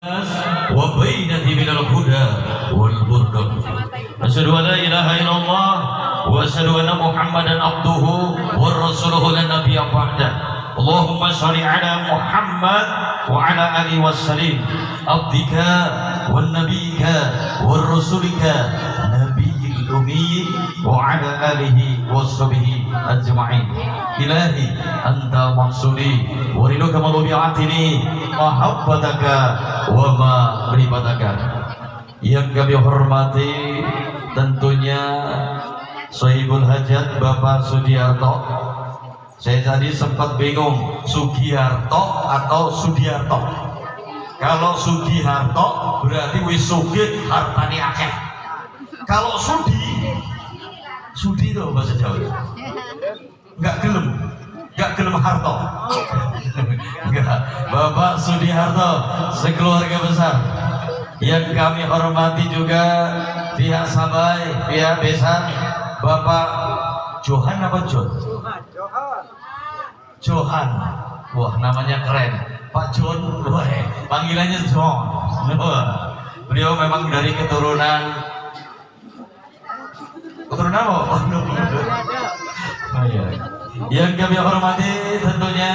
وبينه من الهدى والبركة. أشهد أن لا إله إلا الله وأشهد أن محمدا عبده ورسوله لا نبي بعده. اللهم صل على محمد وعلى آله وسلم عبدك والنبيك ورسولك نبي الأمي وعلى آله وصحبه أجمعين. إلهي أنت مقصودي وردك ملوبيعتني محبتك وما ribataka. Yang kami hormati tentunya Sohibul Hajat Bapak Sudiarto. Saya tadi sempat bingung Sugiarto atau Sudiarto. Kalau Sugiharto berarti wis sugih hartane akeh. Kalau Sudi itu bahasa Jawa. Enggak gelem harto. Enggak. Bapak Sudiharto sekeluarga besar yang kami hormati juga pihak Sabai, pihak Besan, Bapak Johan apa John? Johan. Wah, namanya keren. Pak John, wah, panggilannya John. Beliau memang dari keturunan apa? Oh, iya. Yang kami hormati tentunya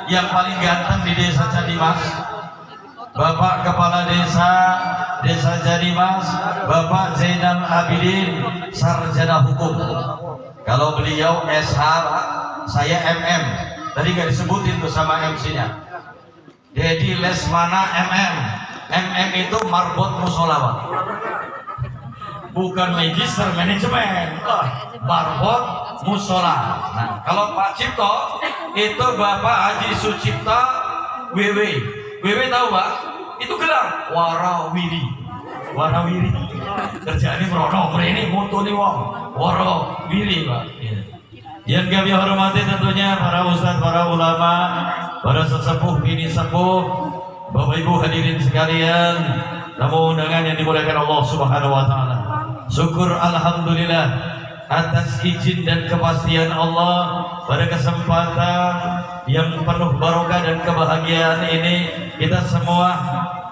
yang paling ganteng di desa Cadimas, Bapak Kepala Desa Cadimas, Bapak Zainal Abidin, Sarjana Hukum. Kalau beliau SH, saya MM. Tadi gak disebutin tuh sama MC-nya. Dedi Lesmana MM. MM itu marbot musolawat. Bukan magister manajemen, marbot musola. Nah, kalau Pak Cipto itu Bapak Haji Sucipta WW. WW tahu Pak? Itu gelar warawiri. Kerjaan ini merono, ini mutuni wong. Warawiri Pak. Yang kami hormati tentunya para ustadz, para ulama, para sesepuh, bini sepuh, Bapak Ibu hadirin sekalian, tamu undangan yang dimuliakan Allah Subhanahu wa taala. Syukur alhamdulillah atas izin dan kepastian Allah pada kesempatan yang penuh barokah dan kebahagiaan ini kita semua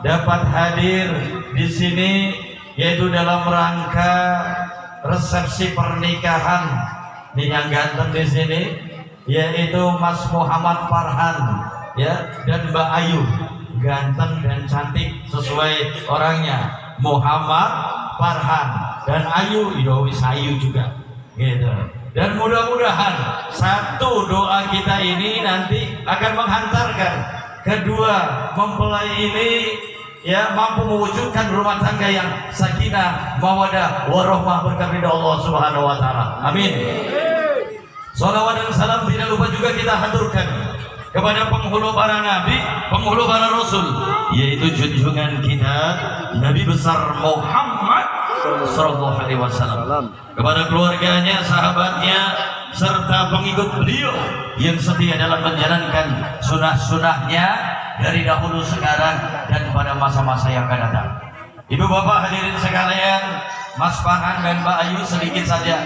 dapat hadir di sini, yaitu dalam rangka resepsi pernikahan nih yang ganteng di sini, yaitu Mas Muhammad Farhan ya dan Mbak Ayu, ganteng dan cantik sesuai orangnya, Muhammad Farhan dan Ayu, Wis Ayu juga gitu. Dan mudah-mudahan satu doa kita ini nanti akan menghantarkan kedua mempelai ini ya mampu mewujudkan rumah tangga yang sakinah, mawadah, warahmah berkah ridha Allah Subhanahu wa taala. Amin. Salawat dan salam tidak lupa juga kita haturkan kepada penghulu para nabi, penghulu para rasul, yaitu junjungan kita Nabi besar Muhammad sallallahu alaihi wasallam, kepada keluarganya, sahabatnya, serta pengikut beliau yang setia dalam menjalankan sunah-sunahnya dari dahulu, sekarang, dan pada masa-masa yang akan datang. Ibu bapak hadirin sekalian, Mas Farhan dan Mbak Ayu, sedikit saja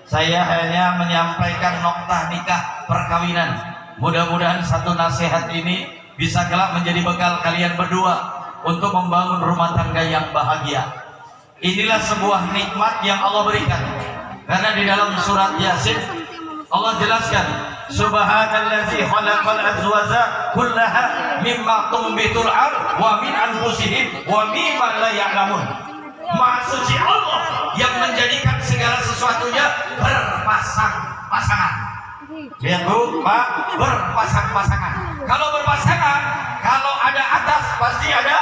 saya hanya menyampaikan noktah nikah perkawinan. Mudah-mudahan satu nasihat ini bisa kelak menjadi bekal kalian berdua untuk membangun rumah tangga yang bahagia. Inilah sebuah nikmat yang Allah berikan, karena di dalam surat Yasin Allah jelaskan, Subhanallazi khalaqal azwaja kullaha mimma tumbitul ard wa min anfusihim wa mimma la ya'lamun. Maha suci Allah yang menjadikan segala sesuatunya berpasang-pasangan. Lihat Bu, Pak, berpasang-pasangan. Kalau berpasangan, kalau ada atas pasti ada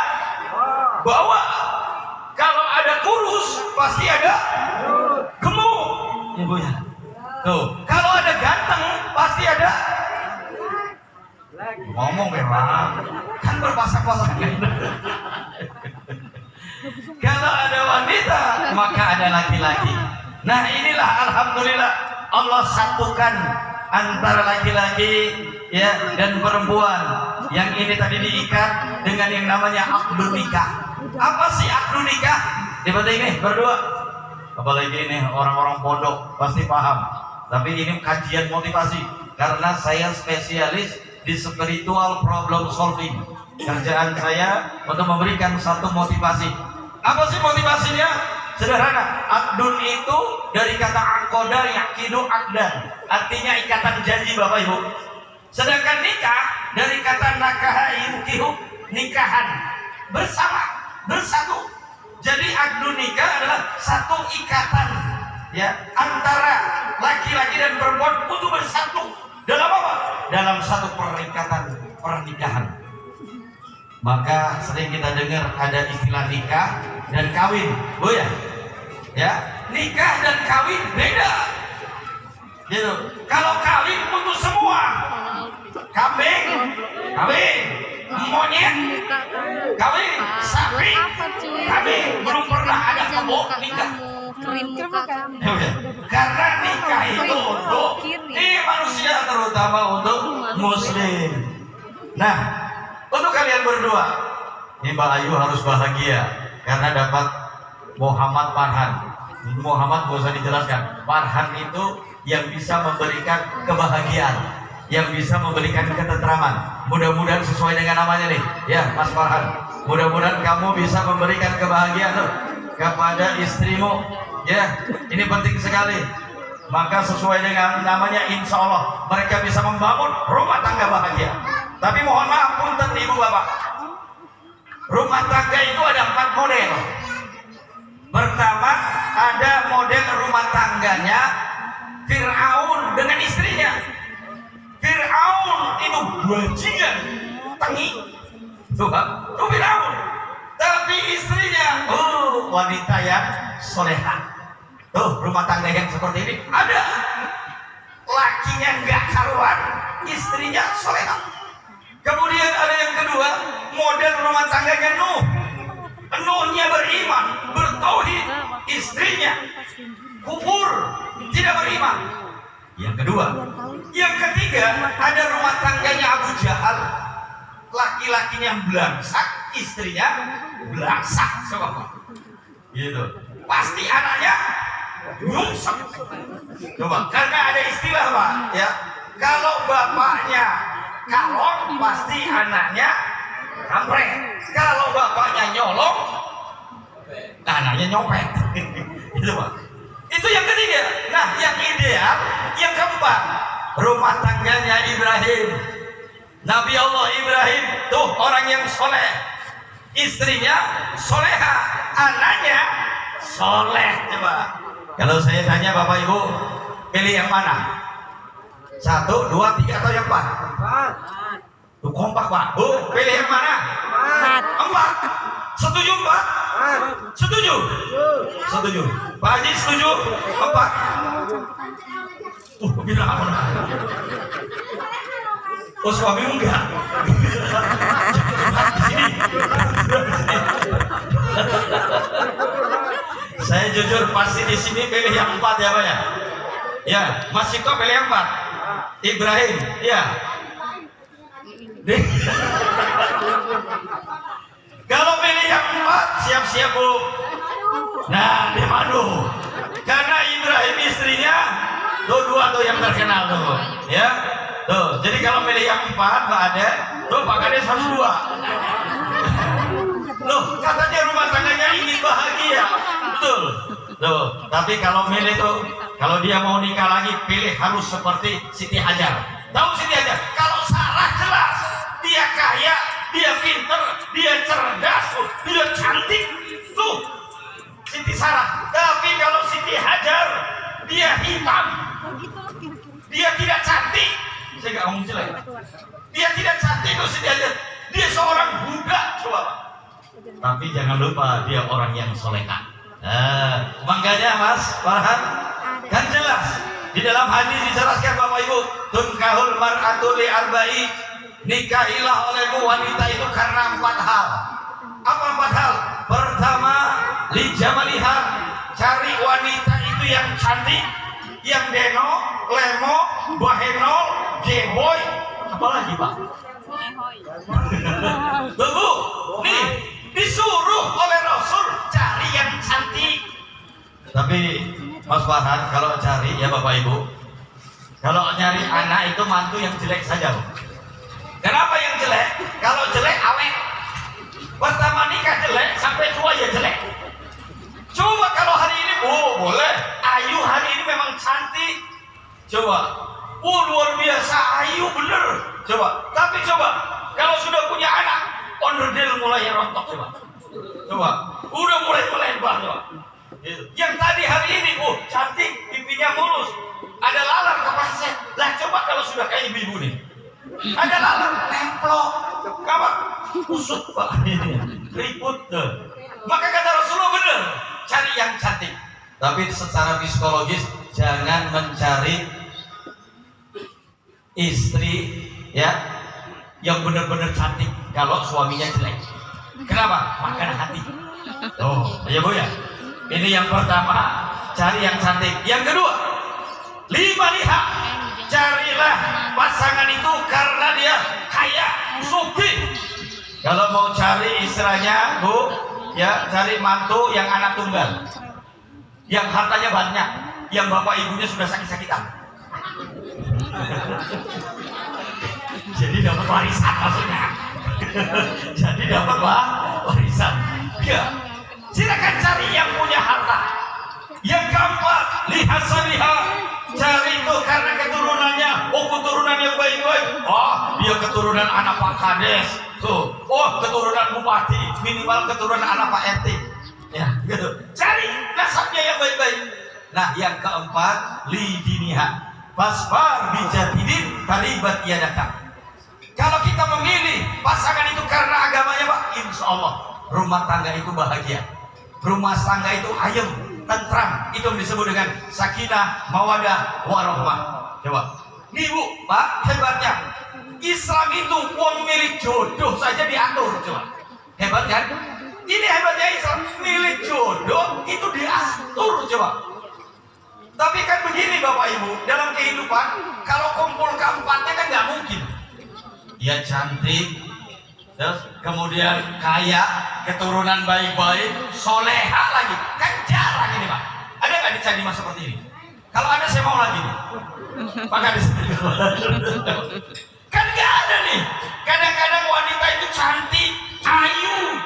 bawah. Kalau ada kurus pasti ada gemuk. Ibu ya. Tuh, kalau ada ganteng pasti ada ngomong memang kan berpasang-pasangan. Kalau ada wanita maka ada laki-laki. Nah inilah alhamdulillah Allah satukan antara laki-laki ya dan perempuan yang ini tadi diikat dengan yang namanya akdun nikah. Apa sih akdun nikah? Tiba-tiba ini berdua, apalagi ini orang-orang pondok pasti paham. Tapi ini kajian motivasi karena saya spesialis di spiritual problem solving. Kerjaan saya untuk memberikan satu motivasi. Apa sih motivasinya? Sederhana. Akdun itu dari kata akoda yakidu akdan, artinya ikatan janji Bapak Ibu. Sedangkan nikah dari kata nakaha yukihu, nikahan, bersama, bersatu. Jadi akdun nikah adalah satu ikatan ya antara laki-laki dan perempuan untuk bersatu dalam apa? Dalam satu perikatan pernikahan. Maka sering kita dengar ada istilah nikah dan kawin, oh ya, ya nikah dan kawin beda. Gitu. Kalau kawin untuk semua, kambing, kawin, monyet, kawin, sapi, kawin, belum pernah ada kebo nikah. Karena nikah itu untuk manusia, terutama untuk muslim. Nah, untuk kalian berdua, ini Mbak Ayu harus bahagia karena dapat Muhammad Farhan. Muhammad gak usah dijelaskan. Farhan itu yang bisa memberikan kebahagiaan, yang bisa memberikan ketentraman. Mudah-mudahan sesuai dengan namanya nih, ya Mas Farhan. Mudah-mudahan kamu bisa memberikan kebahagiaan tuh kepada istrimu. Ya, ini penting sekali. Maka sesuai dengan namanya, insya Allah mereka bisa membangun rumah tangga bahagia. Tapi mohon maaf punten ibu bapak, rumah tangga itu ada 4 model. Pertama, ada model rumah tangganya Fir'aun dengan istrinya. Fir'aun itu bajingan, tengi, tuh Fir'aun. Tapi istrinya, wanita yang soleha. Tuh rumah tangga yang seperti ini ada. Lakinya nggak karuan, istrinya soleha. Kemudian ada yang kedua, model rumah tangganya Nuh. Nuhnya beriman, bertauhid, istrinya kufur, tidak beriman. Yang kedua, yang ketiga ada rumah tangganya Abu Jahal. Laki-lakinya belangsak, istrinya belangsak, coba. Gitu. Pasti anaknya nyungsep. Coba, karena ada istilah Pak, ya. Kalau bapaknya kalong, pasti anaknya kampret. Kalau bapaknya nyolong, anaknya nyopet. Itu Pak. Itu yang ketiga. Nah, yang ideal, yang keempat, rumah tangganya Ibrahim. Nabi Allah Ibrahim, tuh orang yang soleh, istrinya soleha, anaknya soleh. Coba, kalau saya tanya Bapak Ibu, pilih yang mana? 1, 2, 3 atau yang 4? Tuh kompak Pak. Pilih yang mana? 4. Setuju 4? Setuju? Setuju. Pak Haji setuju? 4. Bilang apa? Oh, suami enggak. Saya jujur pasti di sini pilih yang 4 ya Pak ya. Ya, Mas Ciko pilih yang 4. Ibrahim, ya. Kalau pilih yang 4, siap-siap Bu. Nah, di madu. Karena Ibrahim istrinya tuh 2 tuh yang terkenal tuh, ya. Tuh, jadi kalau pilih yang 4 Pak Ade, tuh Pak Kades harus 2. Loh, katanya rumah tangganya ingin bahagia, betul. Tuh, tapi kalau milih tuh, kalau dia mau nikah lagi, pilih harus seperti Siti Hajar. Tahu Siti Hajar? Kalau Sarah jelas, dia kaya, dia pinter, dia cerdas, dia cantik. Tuh, Siti Sarah. Tapi kalau Siti Hajar, dia hitam, dia tidak cantik. Saya nggak ngomong jelek. Dia tidak cantik tuh Siti Hajar. Dia seorang budak, coba. Tapi jangan lupa dia orang yang soleha. Makanya Mas Farhan, kan jelas di dalam hadis dijelaskan Bapak Ibu, tunkahul mar'atu li arba'i, nikahilah olehmu wanita itu karena 4 hal. Apa 4 hal? Pertama, li jamaliha, cari wanita itu yang cantik, yang deno, lemo, baheno, geboy, apalagi Pak? Tunggu, nih disuruh oleh Rasul cari yang cantik. Tapi Mas Farhan kalau cari ya Bapak Ibu, kalau nyari anak itu mantu yang jelek saja Bu. Kenapa yang jelek? Kalau jelek awet. Pertama nikah jelek, sampai tua ya jelek. Coba kalau hari ini, oh boleh. Ayu hari ini memang cantik. Coba, oh luar biasa ayu bener. Coba, tapi coba kalau sudah punya anak, onderdil mulai rontok coba. Coba, udah mulai melebar coba. Yang tadi hari ini, oh cantik, pipinya mulus, ada lalar kepleset. Lah coba kalau sudah kayak ibu-ibu nih, ada lalar templok, kawan, usut pak, ribut tuh. Maka kata Rasulullah bener, cari yang cantik. Tapi secara psikologis jangan mencari istri ya yang benar-benar cantik kalau suaminya jelek. Kenapa? Makan hati. Oh, ya Bu ya. Ini yang pertama, cari yang cantik. Yang kedua, liha, carilah pasangan itu karena dia kaya, sugih. Kalau mau cari istilahnya, Bu, ya cari mantu yang anak tunggal, yang hartanya banyak, yang bapak ibunya sudah sakit-sakitan. Jadi dapat warisan maksudnya. Jadi dapat warisan. Ya. Silakan cari yang punya harta. Yang keempat, lihat saliha, cari itu karena keturunannya. Oh, keturunan yang baik-baik. Oh, dia keturunan anak Pak Kades. Tuh. Oh, keturunan bupati. Minimal keturunan anak Pak RT. Ya, gitu. Cari nasabnya yang baik-baik. Nah, yang keempat, lidiniha, fasfar bijatidin kalibat yadaka. Kalau kita memilih pasangan itu karena agamanya, Pak, insya Allah rumah tangga itu bahagia, rumah tangga itu ayem, tentram. Itu disebut dengan sakinah, mawadah, warahmah. Coba, nih Bu, Pak, hebatnya Islam itu uang milik jodoh saja diatur. Coba, hebat kan? Ini hebatnya Islam, milik jodoh itu diatur. Coba. Tapi kan begini Bapak Ibu, dalam kehidupan kalau kumpul keempatnya kan nggak mungkin. Dia cantik, terus kemudian kaya, keturunan baik-baik, soleha lagi, kan jarang ini Pak. Ada nggak di Candi Mas seperti ini? Kalau ada saya mau lagi nih. Maka di sini kan nggak ada nih. Kadang-kadang wanita itu cantik, ayu,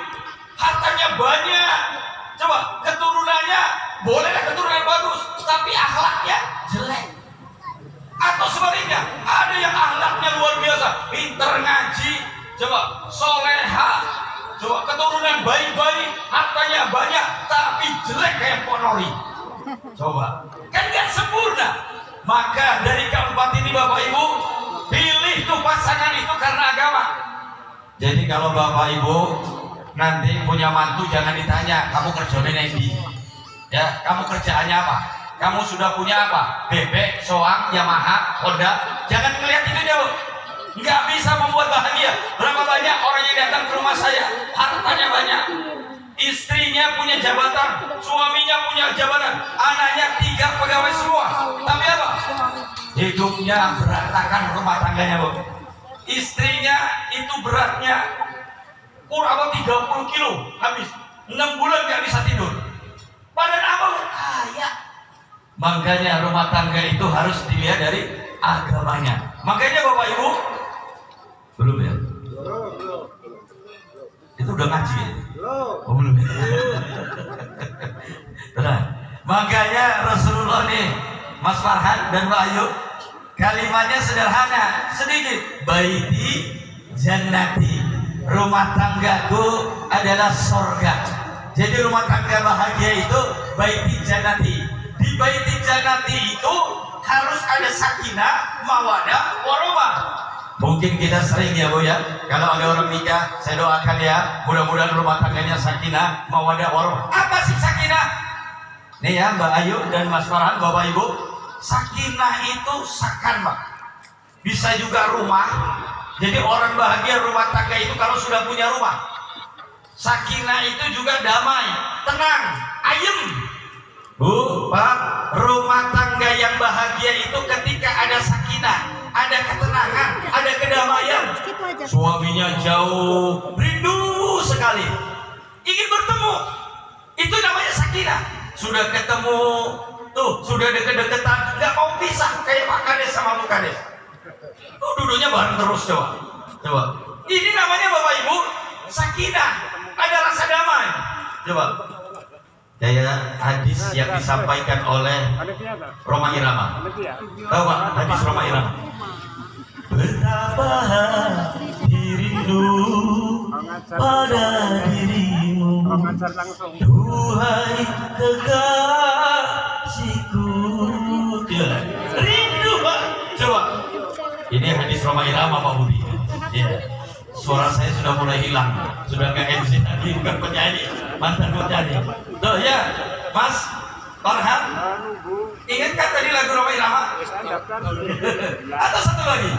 hartanya banyak. Coba keturunannya bolehlah keturunan bagus, tapi akhlaknya jelek. Atau sebaliknya, ada yang akhlaknya luar biasa, pinter ngaji, coba soleha, coba keturunan baik-baik, hartanya banyak, tapi jelek kayak ponori. Coba, kan gak sempurna. Maka dari keempat ini Bapak Ibu, pilih tuh pasangan itu karena agama. Jadi kalau Bapak Ibu nanti punya mantu jangan ditanya, kamu kerjanya di, ya kamu kerjaannya apa? Kamu sudah punya apa? Bebek, soang, Yamaha, Honda. Jangan melihat itu jauh. Nggak bisa membuat bahagia. Berapa banyak orang yang datang ke rumah saya, hartanya banyak, istrinya punya jabatan, suaminya punya jabatan, anaknya 3 pegawai semua. Tapi apa? Hidupnya berantakan rumah tangganya, Bu. Istrinya itu beratnya kurang 30 kilo, habis 6 bulan nggak bisa tidur. Padahal apa? Kaya. Makanya rumah tangga itu harus dilihat dari agamanya. Makanya Bapak Ibu, belum ya? Itu udah ngaji ya? Oh belum ya? Tenang. Makanya Rasulullah nih, Mas Farhan dan Mbak Ayu, kalimatnya sederhana, sedikit. Baiti jannati, rumah tanggaku adalah surga. Jadi rumah tangga bahagia itu baiti jannati. Di baiti jannati itu harus ada sakinah, mawadah, warahmah. Mungkin kita sering ya Bu ya, kalau ada orang nikah, saya doakan ya, mudah-mudahan rumah tangganya sakinah, mawadah, warahmah. Apa sih sakinah? Nih ya Mbak Ayu dan Mas Farhan, Bapak Ibu, sakinah itu sakan Pak. Bisa juga rumah. Jadi orang bahagia rumah tangga itu kalau sudah punya rumah. Sakinah itu juga damai, tenang, ayem. Bu, Pak, rumah tangga yang bahagia itu ketika ada sakinah, ada ketenangan, ada kedamaian. Suaminya jauh, rindu sekali, ingin bertemu. Itu namanya sakinah. Sudah ketemu, tuh sudah deket-deketan, nggak mau pisah kayak Pak Kades sama Bu Kades. Tuh duduknya bareng terus coba. Coba. Ini namanya Bapak Ibu sakinah, ada rasa damai. Coba. Kayak hadis yang disampaikan oleh Roma Irama. Tahu Pak hadis Roma Irama? Betapa dirimu pada dirimu, duhai kekasihku. Ya. Rindu Pak. Coba. Ini hadis Roma Irama Pak Budi. Ya. Suara saya sudah mulai hilang, sudah nggak MC lagi, bukan penyanyi, mantan penyanyi. Tuh ya, Mas Farhan, ingat kan tadi lagu Roma Irama? Atau satu lagi?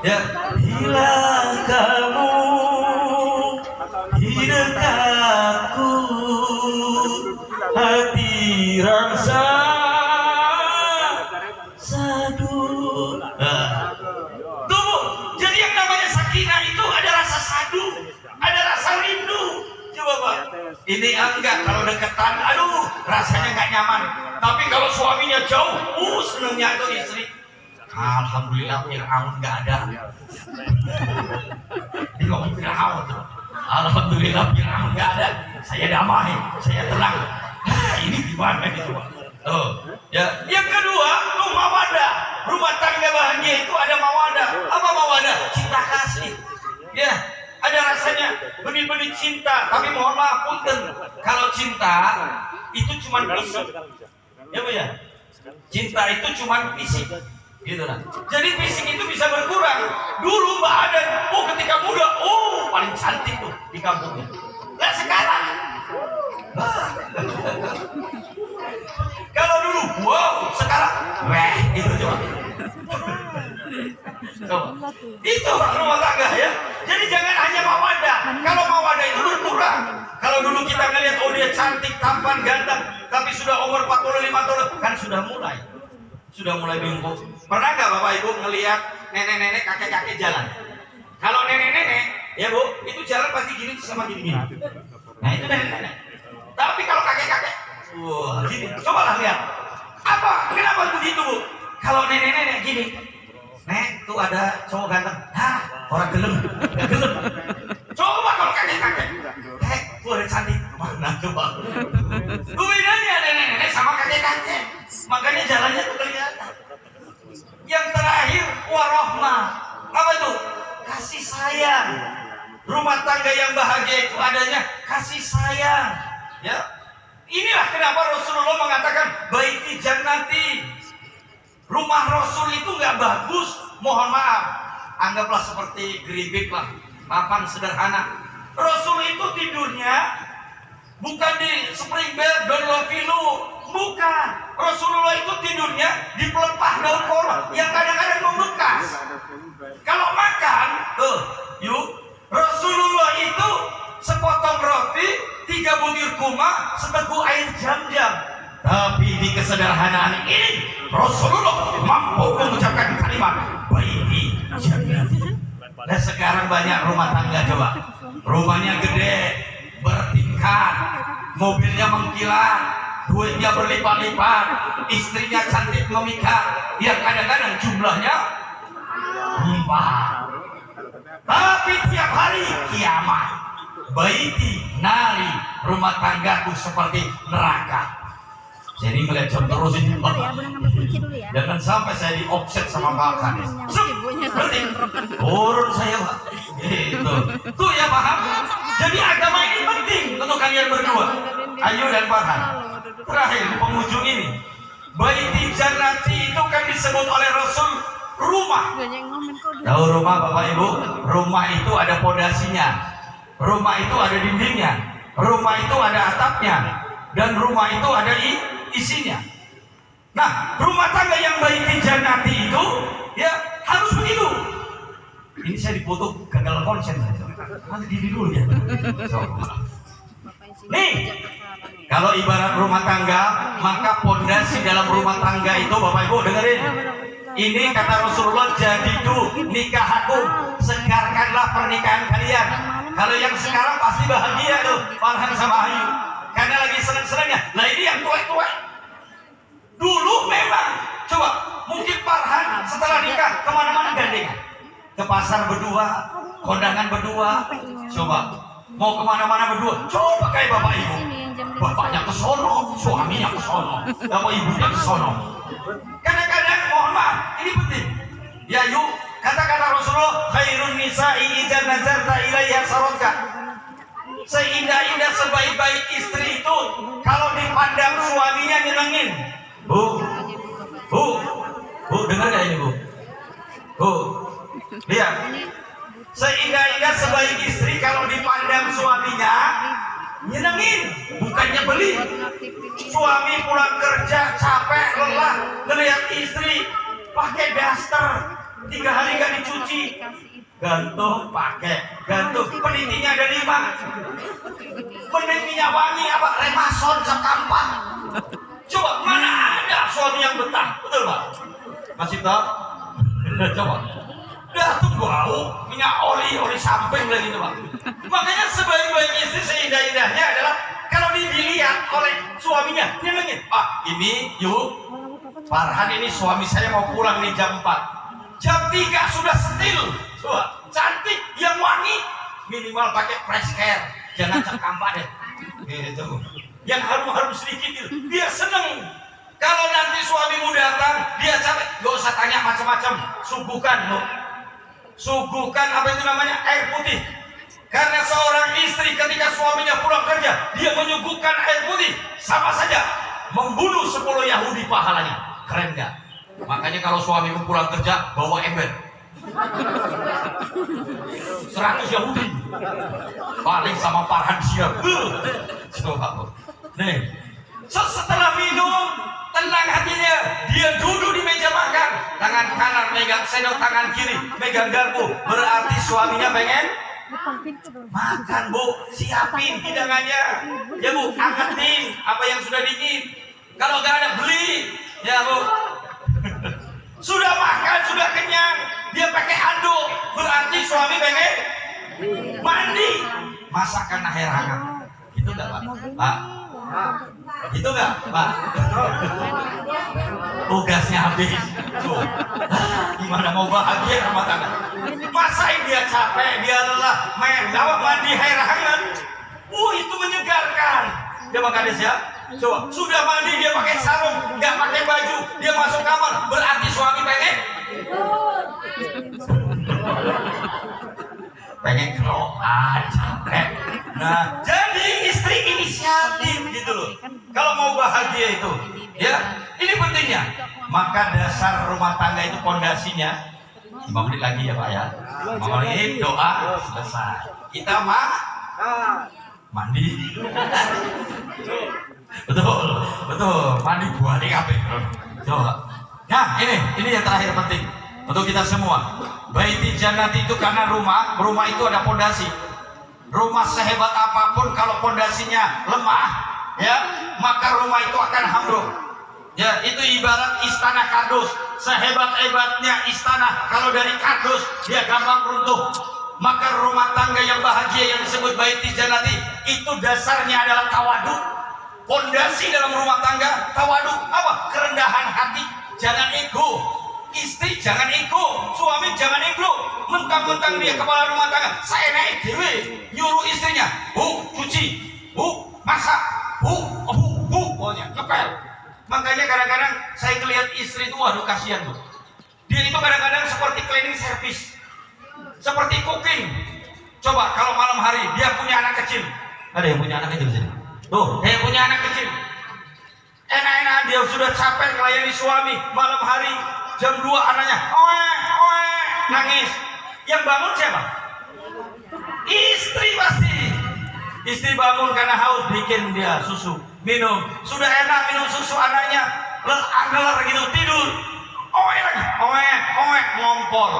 Ya, bila kamu di dekatku, hati rasa sadu. Tunggu, jadi yang namanya sakinah itu ada rasa sadu, ada rasa rindu. Coba Pak, ini enggak kalau deketan, aduh rasanya nggak nyaman. Tapi kalau suaminya jauh, senengnya itu istri. Alhamdulillah Fir'aun nggak ada. Ini ngomong Fir'aun tuh. Alhamdulillah Fir'aun nggak ada. Saya damai, saya tenang. Ini gimana gitu Pak? Oh, ya. Yang kedua, mawadah. Rumah tangga bahagia itu ada mawadah. Apa mawadah? Cinta kasih. Ya, ada rasanya benih-benih cinta. Tapi mohon maaf punten, kalau cinta itu cuma fisik. Ya Bu ya. Cinta itu cuma fisik. Gitu kan. Jadi fisik itu bisa berkurang. Dulu Mbak Adan, ketika muda, paling cantik tuh di kampungnya. Nah sekarang, kalau dulu, sekarang, gitu coba. Itu rumah tangga ya. Jadi jangan hanya mawadah. Kalau mawadah itu berkurang. Kalau dulu kita ngelihat dia cantik, tampan, ganteng, tapi sudah umur 45 tahun kan sudah mulai bingkuk. Pernah nggak Bapak Ibu ngelihat nenek-nenek, kakek-kakek jalan? Kalau nenek-nenek, ya Bu, itu jalan pasti gini sama gini. Nah itu nenek-nenek. Tapi kalau kakek-kakek, gini. Cobalah lihat. Apa? Kenapa begitu Bu? Kalau nenek-nenek gini, Nek, tuh ada cowok ganteng. Orang gelem, nggak gelem. Coba kalau kakek-kakek, tuh ada cantik. Mana coba? Bedanya nenek-nenek sama kakek-kakek. Makanya jalannya tuh kelihatan. Yang terakhir, warohmah. Apa itu? Kasih sayang. Rumah tangga yang bahagia itu adanya kasih sayang. Ya, inilah kenapa Rasulullah mengatakan baiti jannati. Rumah Rasul itu nggak bagus, mohon maaf. Anggaplah seperti geribik lah, papan sederhana. Rasul itu tidurnya bukan di spring bed, Dunlopillow, bukan. Rasulullah itu tidurnya di pelepah daun kurma yang kadang-kadang membekas. Kalau makan, Rasulullah itu sepotong roti, 3 butir kurma, seteguk air jam-jam. Tapi di kesederhanaan ini Rasulullah mampu mengucapkan kalimat baiti jannati. Dan sekarang banyak rumah tangga coba. Rumahnya gede, bertingkat, mobilnya mengkilat, duitnya berlipat-lipat, istrinya cantik memikat, yang kadang-kadang jumlahnya 4. Tapi tiap hari kiamat. Baiti nari, rumah tanggaku seperti neraka. Jadi melihat jam terus ini jangan sampai saya diopset sama Pak Kades. Berarti turun saya Pak. Gitu. Tuh ya paham. Jadi agama ini penting untuk kalian berdua, Ayu dan Farhan. Terakhir di penghujung ini, baiti jannati itu kan disebut oleh Rasul rumah. Tahu rumah Bapak Ibu? Rumah itu ada pondasinya, rumah itu ada dindingnya, rumah itu ada atapnya, dan rumah itu ada isinya. Nah, rumah tangga yang baiti jannati itu ya harus begitu. Ini saya dipoto gagal konsen saya. Nanti gini dulu ya. Nih, kalau ibarat rumah tangga, maka pondasi dalam rumah tangga itu Bapak Ibu dengerin. Ini kata Rasulullah, jadidu nikahku, segarkanlah pernikahan kalian. Kalau yang sekarang pasti bahagia tuh, Farhan sama Ayu. Karena lagi senang-senangnya. Nah ini yang tua-tua. Dulu memang, coba, mungkin Farhan setelah nikah kemana-mana gandengan. Ke pasar berdua, kondangan berdua. Coba mau kemana-mana berdua, coba kayak bapak ibu. Bapaknya ke sono, suaminya ke sono, bapak ibunya ke sono. Kadang-kadang mohon maaf, ini penting. Ya yuk, kata-kata Rasulullah, khairun nisa'i idza nazarta ilaiha sarotka. Seindah-indah sebaik-baik istri itu kalau dipandang suaminya nyenengin. Bu, dengar gak ini Bu, lihat. Seindah-indah sebaik istri kalau dipandang suaminya nyenengin, bukannya beli. Suami pulang kerja capek lelah, ngelihat istri pakai daster 3 hari gak dicuci, gantung pakai, gantung penitinya ada 5, penitinya wangi apa remason sekampak. Coba mana ada suami yang betah, betul Pak? Masih tak? Coba udah tuh bau minyak oli samping lagi itu Pak. Makanya sebaik-baik istri seindah-indahnya adalah kalau dilihat oleh suaminya nyenengin. Ini yuk Farhan, ini suami saya mau pulang nih jam 4, jam 3 sudah setil. Coba cantik yang wangi, minimal pakai fresh care, jangan sekampak deh gitu, yang harum-harum sedikit gitu, dia seneng. Kalau nanti suamimu datang dia capek, gak usah tanya macam-macam, suguhkan apa itu namanya, air putih. Karena seorang istri ketika suaminya pulang kerja dia menyuguhkan air putih, sama saja membunuh 10 Yahudi pahalanya. Keren gak? Makanya kalau suamimu pulang kerja bawa ember 100 Yahudi paling sama Farhan siap. Coba nih, setelah minum tenang hatinya, dia duduk di meja makan, tangan kanan megang sendok, tangan kiri megang garpu, berarti suaminya pengen makan. Bu, siapin hidangannya ya Bu, angkatin apa yang sudah dingin, kalau gak ada beli ya Bu. Sudah makan, sudah kenyang, dia pakai handuk, berarti suami pengen mandi, masakan air hangat. Itu gak Pak? Itu gak Pak? Tugasnya habis. Gimana mau bahagia rumah tangga? Masain dia capek, dia lelah, main jawab mandi air hangat. Itu menyegarkan. Dia makan ya. Coba sudah mandi dia pakai sarung, nggak pakai baju, dia masuk kamar, berarti suami pengen keroan, capek. Nah, jadi istri inisiatif gitu loh. Kalau mau bahagia itu, ya ini pentingnya. Maka dasar rumah tangga itu pondasinya 5 menit lagi ya Pak ya. 5 menit doa selesai. Kita mandi. Betul mandi buah di kafe. Coba. Nah ini yang terakhir penting untuk kita semua. Baiti jannati itu karena rumah itu ada pondasi. Rumah sehebat apapun kalau pondasinya lemah, ya maka rumah itu akan ambruk. Ya itu ibarat istana kardus. Sehebat-hebatnya istana, kalau dari kardus dia gampang runtuh. Maka rumah tangga yang bahagia yang disebut baiti jannati itu dasarnya adalah tawadu. Pondasi dalam rumah tangga tawadu, apa? Kerendahan hati, jangan ego. Istri jangan ego, suami jangan ego. Mentang-mentang dia kepala rumah tangga, saya naik dewe, nyuruh istrinya, cuci, masak, pokoknya ngepel. Makanya kadang-kadang saya ngelihat istri itu, waduh kasihan Bu. Dia itu kadang-kadang seperti cleaning service, seperti cooking. Coba kalau malam hari dia punya anak kecil, ada yang punya anak kecil sini. Tuh, dia punya anak kecil. Enak-enak dia sudah capek melayani suami, malam hari jam 2 anaknya nangis. Yang bangun siapa? Istri pasti. Istri bangun karena haus, bikin dia susu, minum. Sudah enak minum susu anaknya, lelah gitu tidur. Ngompol.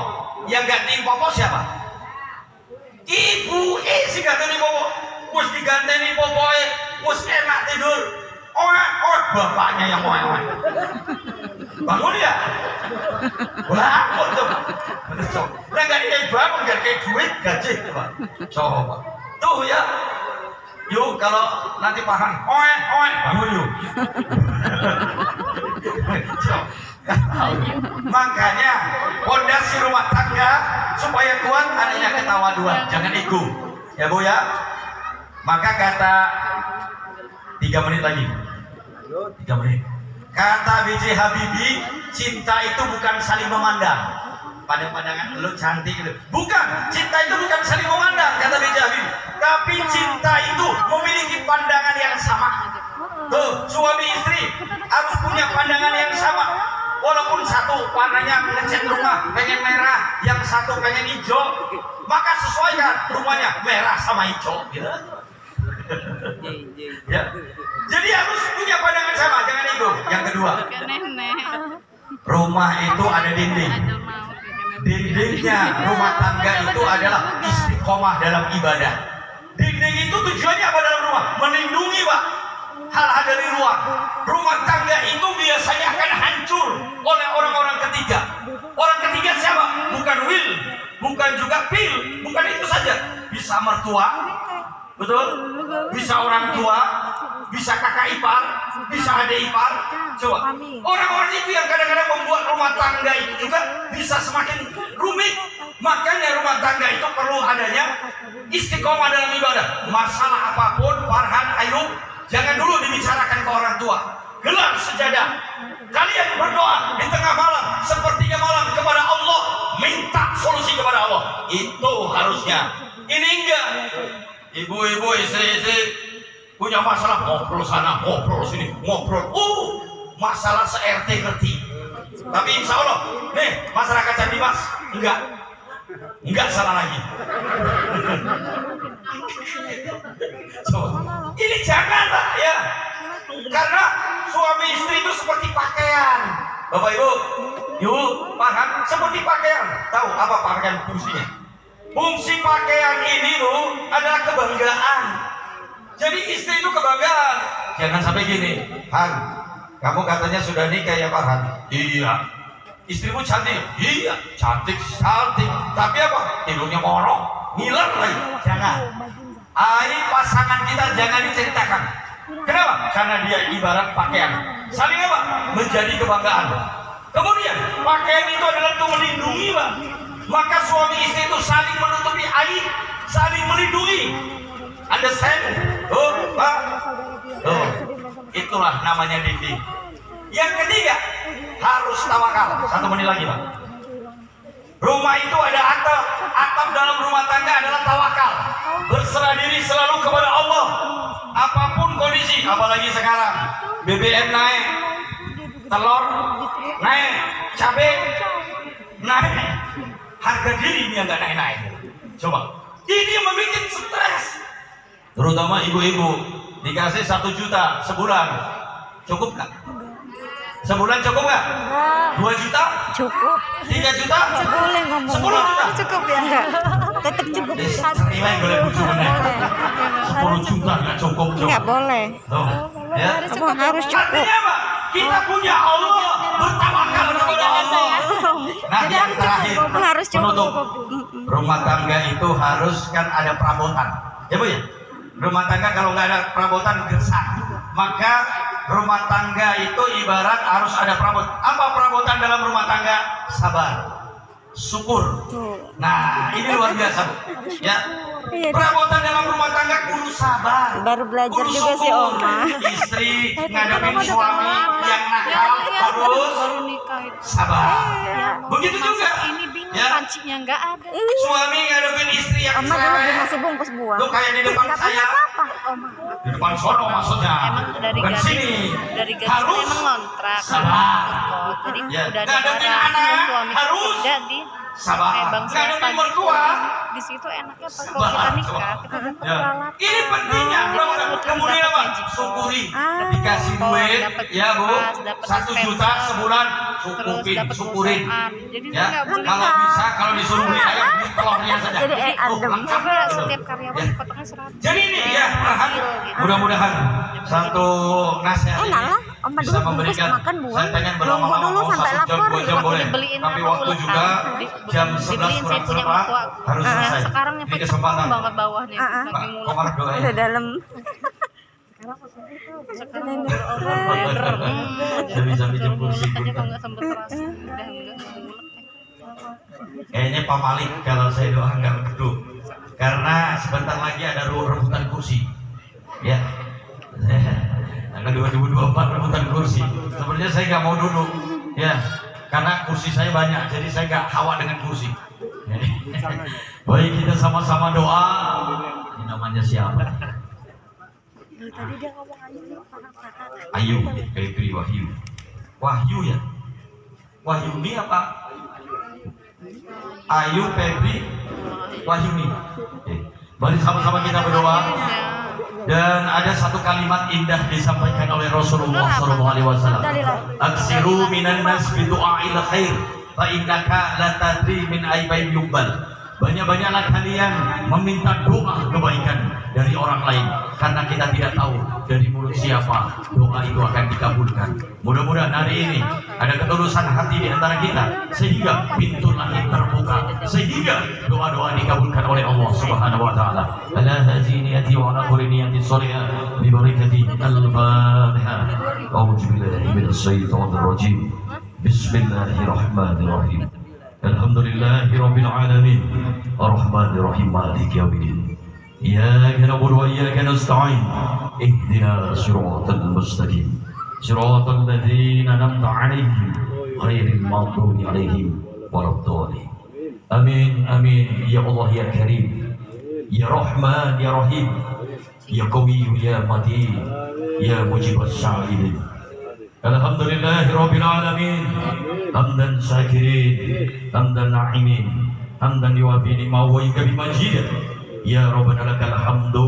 Yang gantiin popo siapa? Ibu, si gantiin popo. Wes diganteni popoe, wes enak tidur. Bapaknya yang bangun ya. Bangun coba. Nah gak dia bangun gak kayak duit gaji coba. Tuh ya. Yuk kalau nanti paham, bangun yuk. Makanya pondasi rumah tangga supaya kuat anaknya ketawa dua, jangan ego. Ya Bu ya. Maka kata 3 menit lagi. 3 menit. Kata B.J. Habibie, cinta itu bukan saling memandang. Pandang-pandangan lu cantik gitu. Bukan, cinta itu bukan saling memandang, kata B.J. Habibie. Tapi cinta itu memiliki pandangan yang sama. Tuh, suami istri harus punya pandangan yang sama. Walaupun satu warnanya ngecat rumah pengen merah, yang satu pengen hijau, maka sesuaikan rumahnya merah sama hijau gitu. Ya. Jadi harus punya pandangan sama, jangan ego. Yang kedua, rumah itu ada dinding. Dindingnya rumah tangga itu adalah istiqomah dalam ibadah. Dinding itu tujuannya apa dalam rumah? Melindungi Pak hal-hal dari luar. Rumah tangga itu biasanya akan hancur oleh orang-orang ketiga. Orang ketiga siapa? Bukan will, bukan juga pil, bukan itu saja. Bisa mertua, betul? Bisa orang tua, bisa kakak ipar, bisa adik ipar. Coba, orang-orang itu yang kadang-kadang membuat rumah tangga itu juga bisa semakin rumit. Makanya rumah tangga itu perlu adanya istiqomah dalam ibadah. Masalah apapun, Farhan, Ayub, jangan dulu dibicarakan ke orang tua. Gelar sejadah. Kalian berdoa di tengah malam, sepertiga malam kepada Allah, minta solusi kepada Allah. Itu harusnya. Ini enggak. Ibu-ibu, istri-istri punya masalah, ngobrol sana, ngobrol sini, ngobrol. Masalah se-RT ngerti. Tapi insya Allah, nih masyarakat Candimas, enggak salah lagi. So, ini jangan Pak ya, karena suami istri itu seperti pakaian. Bapak Ibu, paham? Seperti pakaian. Tahu apa pakaian fungsinya? Fungsi pakaian ini loh adalah kebanggaan. Jadi istri itu kebanggaan. Jangan sampai gini, Han, kamu katanya sudah nikah ya Pak Han? Iya. Istrimu cantik? Iya, cantik. Tapi apa? Tidurnya morong, ngiler lagi. Jangan. Aib pasangan kita jangan diceritakan. Kenapa? Karena dia ibarat pakaian. Saling apa? Menjadi kebanggaan. Kemudian pakaian itu adalah untuk melindungi Pak. Maka suami istri itu saling menutupi aib, saling melindungi. Understand? Pak. Itulah namanya dinding. Yang ketiga, harus tawakal. 1 menit lagi Pak. Rumah itu ada atap. Atap dalam rumah tangga adalah tawakal. Berserah diri selalu kepada Allah. Apapun kondisi, apalagi sekarang BBM naik, telur naik, cabai naik, harga diri yang nggak naik-naik. Coba, ini yang membuat stres. Terutama ibu-ibu dikasih 1 juta sebulan, cukup nggak? Sebulan cukup nggak? 2 juta? Cukup. 3 juta? Boleh ngomong. 10 juta? Cukup ya? Enggak. Tetap cukup. Terima yang boleh bujukannya. 10 juta nggak cukup. Enggak boleh. Tuh, ya. Harus cukup. Artinya apa? Kita punya Allah, bertawakal kepada Allah. Nah, yang terakhir, Harus cukup. penutup. Rumah tangga itu harus kan ada perabotan. Ya Bu ya? Rumah tangga kalau nggak ada perabotan gersang. Maka rumah tangga itu ibarat harus ada perabot. Apa perabotan dalam rumah tangga? Sabar, syukur. Nah, ini luar biasa Bu. Ya. Perabotan dalam rumah tangga kudu sabar. Baru belajar kudu juga sih syukur. Oma. Istri ngadepin suami yang nakal harus sabar. Begitu juga. Ini bingung Ya. pancinya nggak ada. Suami ngadepin istri yang Oma dulu cerewet. masih bungkus buah. Lu kayak di depan saya. Di depan sono maksudnya. Emang dari Bukan gadis, sini. dari gadis Harus emang ngontrak. sabar. Jadi Ya. udah ada Ngadepin barang anak suami harus kerja di sabar. kayak bang Ngadepin swasta gitu. mertua. Di situ enaknya pas Sabar. kalau kita nikah kita dapat Ya. peralatan. Ini pentingnya. Kemudian apa? Syukuri. Dikasih duit, ya Bu, 1 juta sebulan, cukupin, syukurin. Jadi Ya, nggak boleh. kalau bisa, kalau disuruh beli ayam, beli telurnya saja. Jadi, adem. lengkap. Coba setiap karyawan Ya. dipotongnya 100. Jadi ini ya, Farhan, mudah-mudahan satu nasihat Enak ini lah, Oma bisa dulu bungkus memberikan. makan buah. Saya pengen Nunggu berlama-lama dulu mau sampai 1 jam, lapar. 2 jam boleh. Dibeliin Tapi sama waktu ulekan. juga jam 11 Dibeliin saya kurang punya seperempat mertua. harus selesai. Sekarang yang Ini pakai kesempatan. banget bawahnya Ah, ah. saking Pak, mulut. Komar doain. Udah dalam. Sekarang udah Bisa-bisa pinjam kursi. aja kalau nggak sempet terasa udah nggak mulut. Kayaknya Pak Malik kalau saya doa nggak begitu, karena sebentar lagi ada rebutan kursi. Ya, tanggal 2024 rebutan kursi. Sebenarnya saya nggak mau duduk, ya, karena kursi saya banyak, jadi saya nggak hawa dengan kursi. Baik, kita sama-sama doa. Ini namanya siapa? Tadi dia ngomong Ayu, Febri Wahyu. Wahyu ya? Wahyu ini apa? Ayu, Febri, Wahyu ini. Mari sama-sama kita berdoa. Dan ada satu kalimat indah disampaikan oleh Rasulullah SAW. Aksiru minan nas bidu'a'il khair, fa innaka la tadri min aybain yubbal. Banyak-banyaklah kalian meminta doa kebaikan dari orang lain, karena kita tidak tahu dari mulut siapa doa itu akan dikabulkan. Mudah-mudahan hari ini ada ketulusan hati di antara kita, sehingga pintu langit terbuka, sehingga doa-doa dikabulkan oleh Allah Subhanahu wa taala. Ala hadhihi niyati wa ala kulli niyatin salihah bi barakati al-Fatihah. A'udzu billahi minasy syaithanir rajim. Bismillahirrahmanirrahim. Alhamdulillahi rabbil alamin. Ar-Rahmanir Rahim, Maliki yaumiddin. Iyyaka na'budu wa iyyaka nasta'in. Ihdinas siratal mustaqim. Siratal ladzina an'amta 'alaihim ghairil maghdubi 'alaihim waladdallin. Amin amin ya Allah ya Karim. Ya Rahman ya Rahim. Ya Qawi ya Matin. Ya Mujibas Sa'ilin. Alhamdulillahi rabbil alamin. Hamdan syakirin, hamdan na'imin, hamdan yuwafi ni'mahu wa yukafi majidah. Ya Rabbana lakal hamdu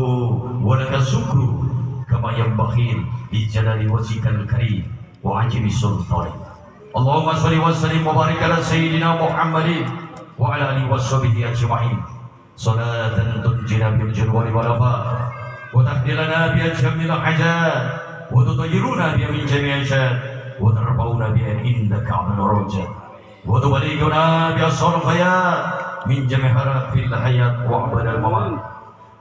wa lakal syukru kama yanbaghi li jalali wajhikal karim wa ajmi sultanik. Allahumma shalli wa sallim wa barik ala sayyidina Muhammadin wa ala alihi washabihi ajma'in. Salatan tunjina bil jalwali wal afat wa tahdilana bi ajmil hajat wa tutahhiruna bi min jami'i syad وترفعنا بها عندك عن الرجاء وتبلغنا بأسرار الحياة من جميع حرف الحياة وعبد الممات.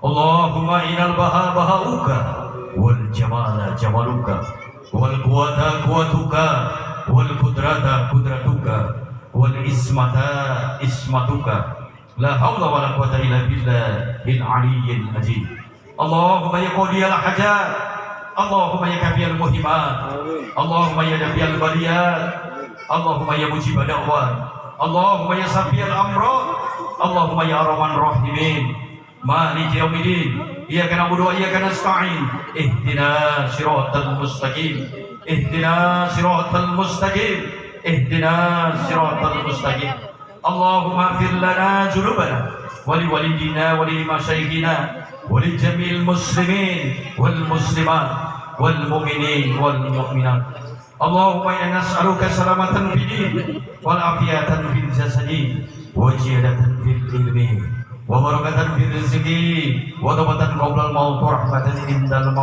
اللهم إن البهاء بهاؤك والجمال جمالك والقوة قوتك والقدرة قدرتك والإسمة إسمتك لا حول ولا قوة إلا بالله العلي العظيم. اللهم يا قاضي الحاجات، اللهم يا كافي المهمات، اللهم يا دافع البليات، اللهم يا مجيب الدعوات، اللهم يا شافي الأمراض، اللهم يا أرحم الراحمين مالك يوم الدين. إياك نعبد وإياك نستعين. اهدنا صراط المستقيم، اهدنا صراط المستقيم، اهدنا صراط المستقيم. اللهم اغفر لنا ذنوبنا ولوالدينا ولمشايخنا ولجميع المسلمين والمسلمات والمؤمنين والمؤمنات. اللهم إنا نسألك سلامة في الدين والعافية في الجسد وزيادة في العلم وبركة في الرزق وتوبة قبل الموت ورحمة عند الموت